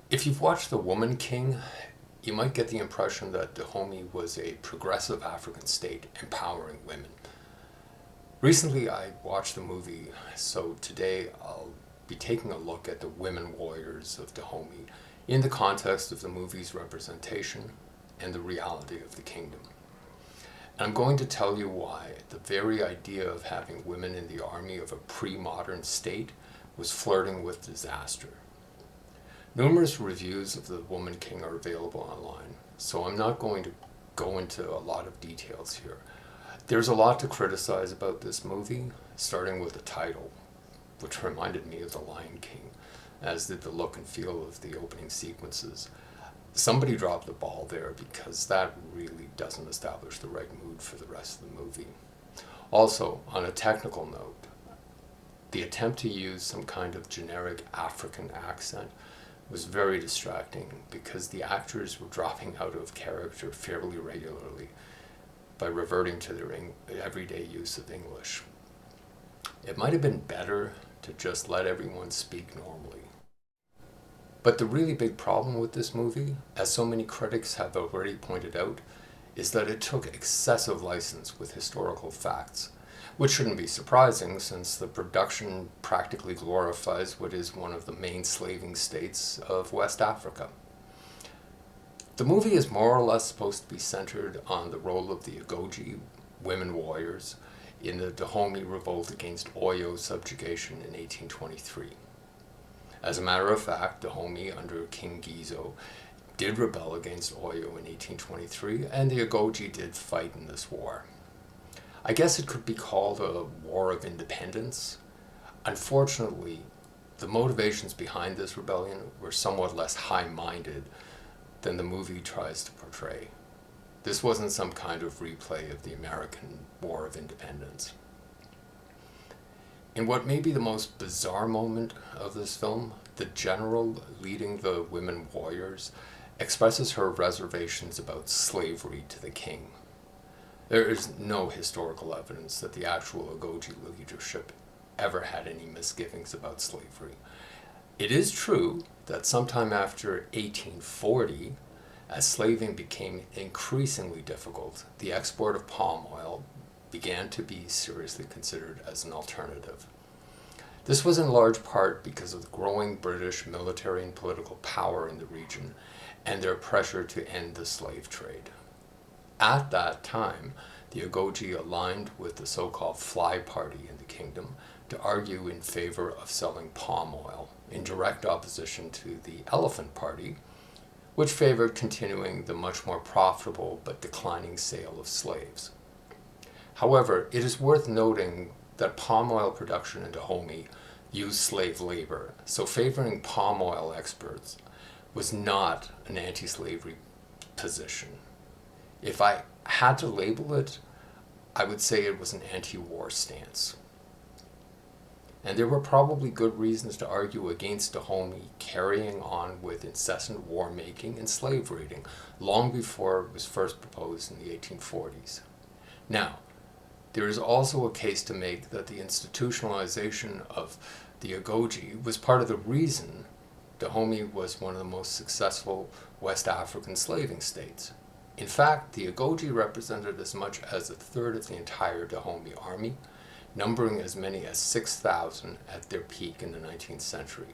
If you've watched The Woman King, you might get the impression that Dahomey was a progressive African state empowering women. Recently, I watched the movie, so today I'll be taking a look at the women warriors of Dahomey in the context of the movie's representation and the reality of the kingdom. And I'm going to tell you why the very idea of having women in the army of a pre-modern state was flirting with disaster. Numerous reviews of The Woman King are available online, so I'm not going to go into a lot of details here. There's a lot to criticize about this movie, starting with the title, which reminded me of The Lion King, as did the look and feel of the opening sequences. Somebody dropped the ball there because that really doesn't establish the right mood for the rest of the movie. Also, on a technical note, the attempt to use some kind of generic African accent was very distracting because the actors were dropping out of character fairly regularly by reverting to their everyday use of English. It might have been better to just let everyone speak normally. But the really big problem with this movie, as so many critics have already pointed out, is that it took excessive license with historical facts, which shouldn't be surprising since the production practically glorifies what is one of the main slaving states of West Africa. The movie is more or less supposed to be centered on the role of the Agojie women warriors in the Dahomey revolt against Oyo subjugation in 1823. As a matter of fact, Dahomey under King Gizo did rebel against Oyo in 1823, and the Agojie did fight in this war. I guess it could be called a war of independence. Unfortunately, the motivations behind this rebellion were somewhat less high-minded than the movie tries to portray. This wasn't some kind of replay of the American War of Independence. In what may be the most bizarre moment of this film, the general leading the women warriors expresses her reservations about slavery to the king. There is no historical evidence that the actual Agojie leadership ever had any misgivings about slavery. It is true that sometime after 1840, as slaving became increasingly difficult, the export of palm oil began to be seriously considered as an alternative. This was in large part because of the growing British military and political power in the region and their pressure to end the slave trade. At that time, the Agojie aligned with the so-called Fly Party in the kingdom to argue in favor of selling palm oil, in direct opposition to the Elephant Party, which favored continuing the much more profitable but declining sale of slaves. However, it is worth noting that palm oil production in Dahomey used slave labor, so favoring palm oil exports was not an anti-slavery position. If I had to label it, I would say it was an anti-war stance. And there were probably good reasons to argue against Dahomey carrying on with incessant war making and slave raiding long before it was first proposed in the 1840s. Now, there is also a case to make that the institutionalization of the Agojie was part of the reason Dahomey was one of the most successful West African slaving states. In fact, the Agojie represented as much as a third of the entire Dahomey army, numbering as many as 6,000 at their peak in the 19th century.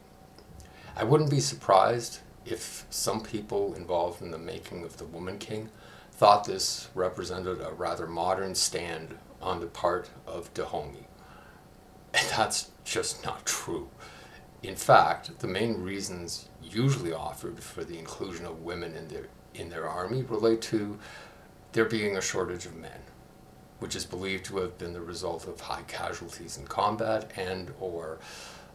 I wouldn't be surprised if some people involved in the making of The Woman King thought this represented a rather modern stand on the part of Dahomey. And that's just not true. In fact, the main reasons usually offered for the inclusion of women in their army relate to there being a shortage of men, which is believed to have been the result of high casualties in combat and or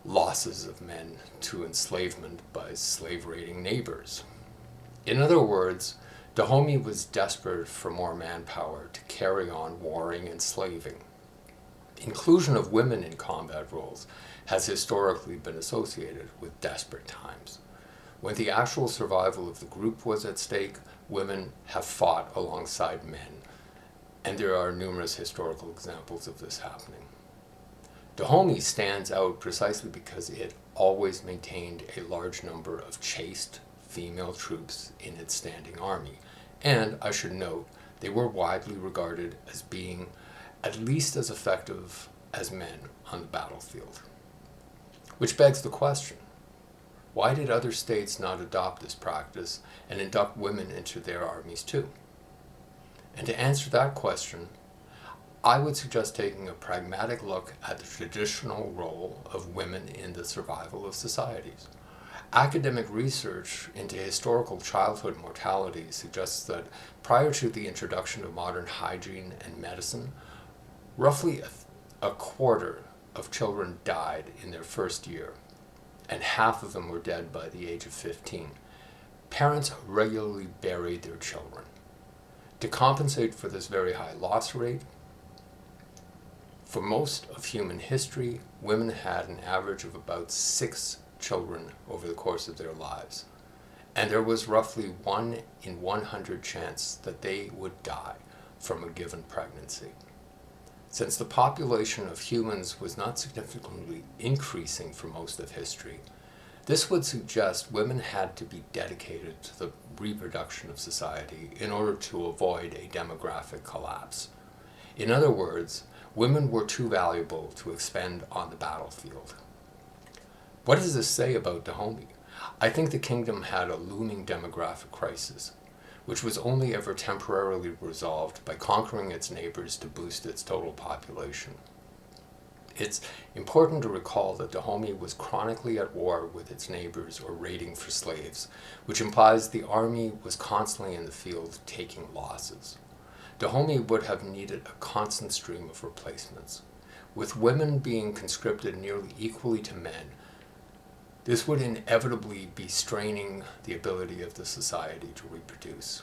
losses of men to enslavement by slave-raiding neighbors. In other words, Dahomey was desperate for more manpower to carry on warring and slaving. Inclusion of women in combat roles has historically been associated with desperate times. When the actual survival of the group was at stake, women have fought alongside men, and there are numerous historical examples of this happening. Dahomey stands out precisely because it always maintained a large number of chaste female troops in its standing army. And, I should note, they were widely regarded as being at least as effective as men on the battlefield. Which begs the question, why did other states not adopt this practice and induct women into their armies too? And to answer that question, I would suggest taking a pragmatic look at the traditional role of women in the survival of societies. Academic research into historical childhood mortality suggests that prior to the introduction of modern hygiene and medicine, roughly a quarter of children died in their first year, and half of them were dead by the age of 15. Parents regularly buried their children. To compensate for this very high loss rate, for most of human history, women had an average of about 6 children over the course of their lives. And there was roughly 1 in 100 chance that they would die from a given pregnancy. Since the population of humans was not significantly increasing for most of history, this would suggest women had to be dedicated to the reproduction of society in order to avoid a demographic collapse. In other words, women were too valuable to expend on the battlefield. What does this say about Dahomey? I think the kingdom had a looming demographic crisis, which was only ever temporarily resolved by conquering its neighbors to boost its total population. It's important to recall that Dahomey was chronically at war with its neighbors or raiding for slaves, which implies the army was constantly in the field taking losses. Dahomey would have needed a constant stream of replacements. With women being conscripted nearly equally to men, this would inevitably be straining the ability of the society to reproduce.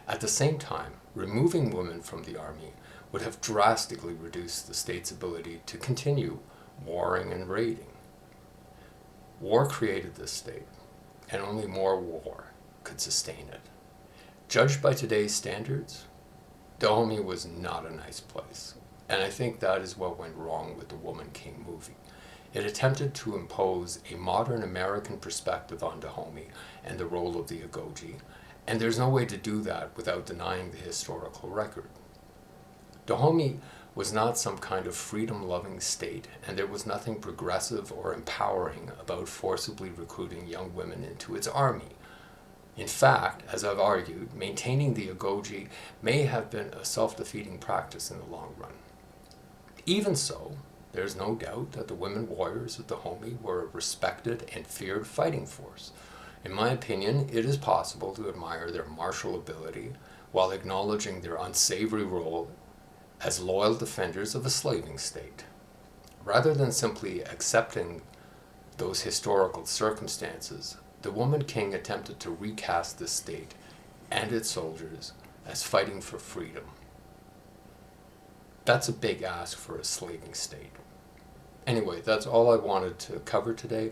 At the same time, removing women from the army would have drastically reduced the state's ability to continue warring and raiding. War created this state, and only more war could sustain it. Judged by today's standards, Dahomey was not a nice place, and I think that is what went wrong with the Woman King movie. It attempted to impose a modern American perspective on Dahomey and the role of the Agojie, and there's no way to do that without denying the historical record. Dahomey was not some kind of freedom-loving state, and there was nothing progressive or empowering about forcibly recruiting young women into its army. In fact, as I've argued, maintaining the Agojie may have been a self-defeating practice in the long run. Even so, there's no doubt that the women warriors of Dahomey were a respected and feared fighting force. In my opinion, it is possible to admire their martial ability while acknowledging their unsavory role as loyal defenders of a slaving state. Rather than simply accepting those historical circumstances, the Woman King attempted to recast this state and its soldiers as fighting for freedom. That's a big ask for a slaving state. Anyway, that's all I wanted to cover today.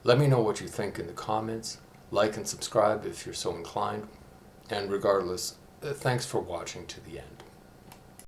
Let me know what you think in the comments. Like and subscribe if you're so inclined. And regardless, thanks for watching to the end.